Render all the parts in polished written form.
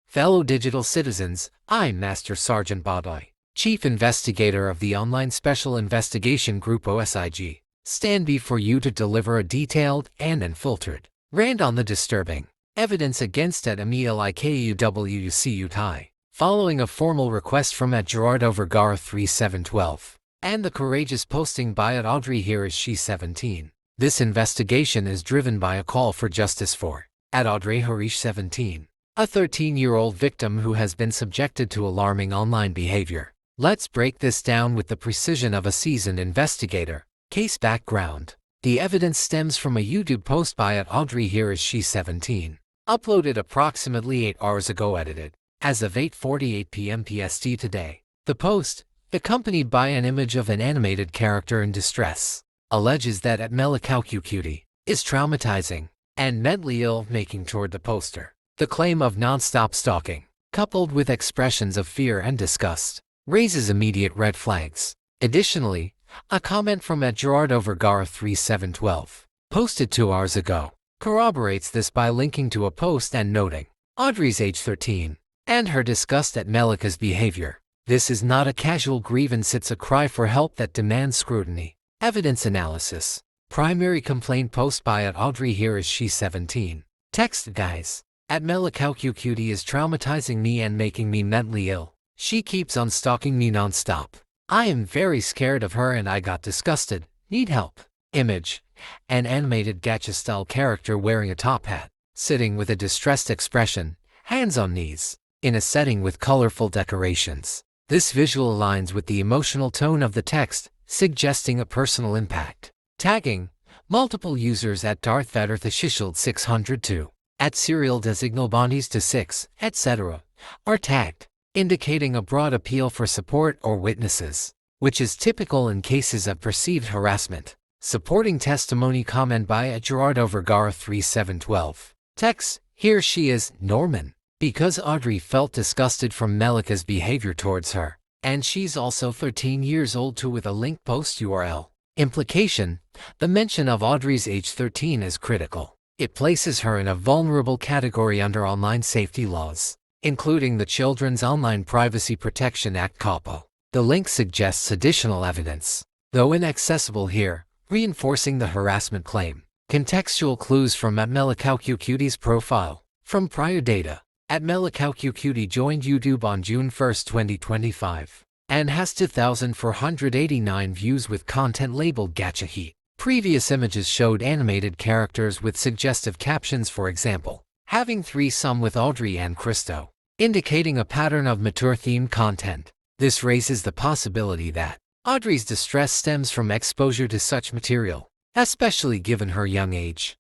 Fellow digital citizens, I'm Master Sergeant Aubrey, Chief Investigator of the Online Special Investigation Group OSIG. Stand before you to deliver a detailed and unfiltered rant on the disturbing evidence against @MeLikuWC following a formal request from @Gerardo Vergara3712 and the courageous posting by @Aubrey Here Is She 17. This investigation is driven by a call for justice for @Aubrey Harish 17, a 13-year-old victim who has been subjected to alarming online behavior. Let's break this down with the precision of a seasoned investigator. Case background. The evidence stems from a YouTube post by @Aubrey Here Is She 17, uploaded approximately 8 hours ago, edited as of 8:48 p.m. PST today. The post, accompanied by an image of an animated character in distress, alleges that @MeLikuWC is traumatizing and mentally ill, making toward the poster. The claim of non-stop stalking, coupled with expressions of fear and disgust, raises immediate red flags. Additionally, a comment from @GerardoVergara3712, posted 2 hours ago, corroborates this by linking to a post and noting Audrey's age 13 and her disgust at Melika's behavior. This is not a casual grievance, it's a cry for help that demands scrutiny. Evidence analysis. Primary complaint post by @Aubrey Here Is She 17. Text: Guys, @MeLikuWC is traumatizing me and making me mentally ill. She keeps on stalking me non-stop. I am very scared of her and I got disgusted. Need help. Image: an animated gacha-style character wearing a top hat, sitting with a distressed expression, hands on knees, in a setting with colorful decorations. This visual aligns with the emotional tone of the text, suggesting a personal impact. Tagging: multiple users @DarthVeterTheShield602, @SerialDesignalBondies26, etc. are tagged, indicating a broad appeal for support or witnesses, which is typical in cases of perceived harassment. Supporting testimony comment by @GerardoVergara3712. Text: Here she is, Norman. Because Audrey felt disgusted from Melika's behavior towards her, and she's also 13 years old too, with a link post URL. Implication: the mention of Audrey's age 13 is critical. It places her in a vulnerable category under online safety laws, including the Children's Online Privacy Protection Act (COPPA). The link suggests additional evidence, though inaccessible here, reinforcing the harassment claim. Contextual clues from @MeLikuWC's profile. From prior data, @MeLikuWC joined YouTube on June 1, 2025, and has 2,489 views with content labeled Gacha Heat. Previous images showed animated characters with suggestive captions, for example, having threesome with Audrey and Christo, indicating a pattern of mature-themed content. This raises the possibility that Audrey's distress stems from exposure to such material, especially given her young age.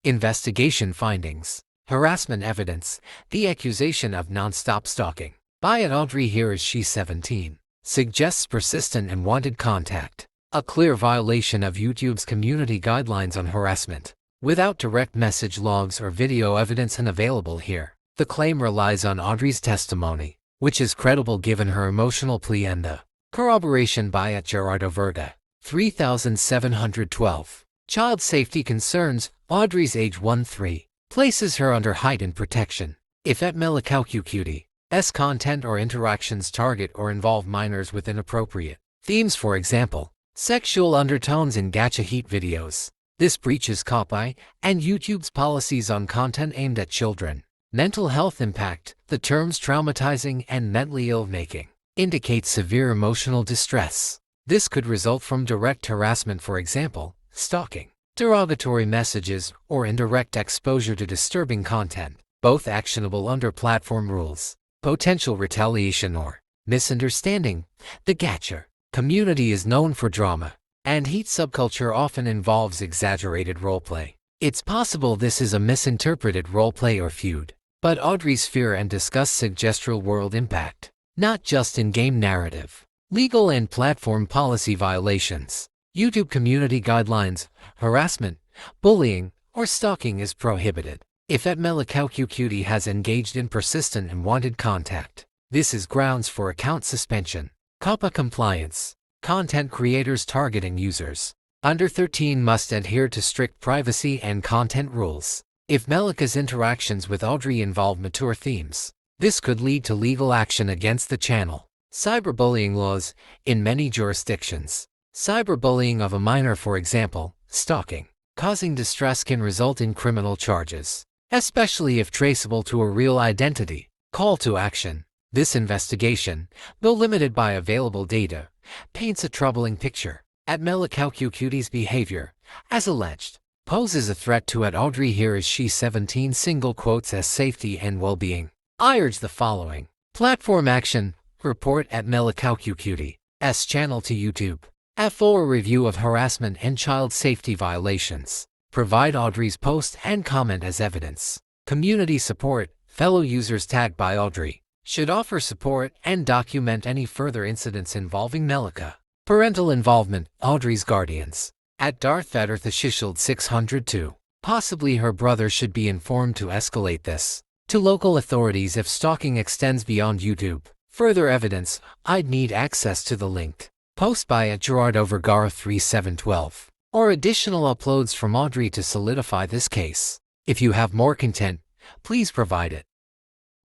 Investigation findings. Harassment evidence. The accusation of non-stop stalking by @Aubrey Here Is She 17 suggests persistent and wanted contact, a clear violation of YouTube's community guidelines on harassment. Without direct message logs or video evidence unavailable here, the claim relies on Audrey's testimony, which is credible given her emotional plea and the corroboration by @GerardoVergara3712. Child safety concerns. Audrey's age 13 places her under heightened protection. If @MeLikuWC's content or interactions target or involve minors with inappropriate themes, for example, sexual undertones in Gacha Heat videos, this breaches COPPA and YouTube's policies on content aimed at children. Mental health impact. The terms traumatizing and mentally ill making indicate severe emotional distress. This could result from direct harassment, for example, stalking, derogatory messages, or indirect exposure to disturbing content, both actionable under platform rules. Potential retaliation or misunderstanding. The gacha community is known for drama, and heat subculture often involves exaggerated roleplay. It's possible this is a misinterpreted roleplay or feud, but Audrey's fear and disgust suggest real-world impact, not just in-game narrative. Legal and platform policy violations. YouTube community guidelines. Harassment, bullying, or stalking is prohibited. If @MeLikuWC has engaged in persistent and wanted contact, this is grounds for account suspension. COPPA compliance. Content creators targeting users under 13 must adhere to strict privacy and content rules. If Melika's interactions with Aubrey involve mature themes, this could lead to legal action against the channel. Cyberbullying laws in many jurisdictions. Cyberbullying of a minor, for example, stalking, causing distress, can result in criminal charges, especially if traceable to a real identity. Call to action. This investigation, though limited by available data, paints a troubling picture. At Melika's behavior, as alleged, poses a threat to Aubrey here as she 17 single quotes as safety and well-being. I urge the following. Platform action. Report at Melika's channel to YouTube. For a review of harassment and child safety violations. Provide Aubrey's post and comment as evidence. Community support. Fellow users tagged by Aubrey should offer support and document any further incidents involving Melika. Parental involvement. Aubrey's guardians. At Darth Vader 602. Possibly her brother should be informed to escalate this to local authorities if stalking extends beyond YouTube. Further evidence. I'd need access to the linked post by @Gerardo-Vergara-3712 or additional uploads from Aubrey to solidify this case. If you have more content, please provide it.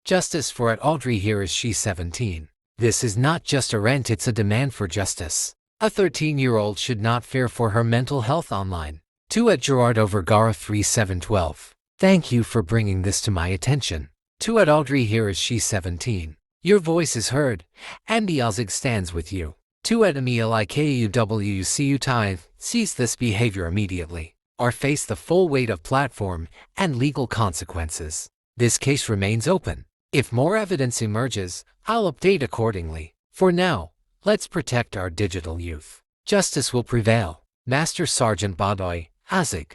Justice for Aubrey here as she 17. This is not just a rant, it's a demand for justice. A 13-year-old should not fear for her mental health online. To @Gerardo-Vergara-3712. Thank you for bringing this to my attention. To Aubrey here as she 17. Your voice is heard, and Diazig stands with you. To Emilikuwc cease this behavior immediately, or face the full weight of platform and legal consequences. This case remains open. If more evidence emerges, I'll update accordingly. For now, let's protect our digital youth. Justice will prevail. Master Sergeant Badoy, Azig.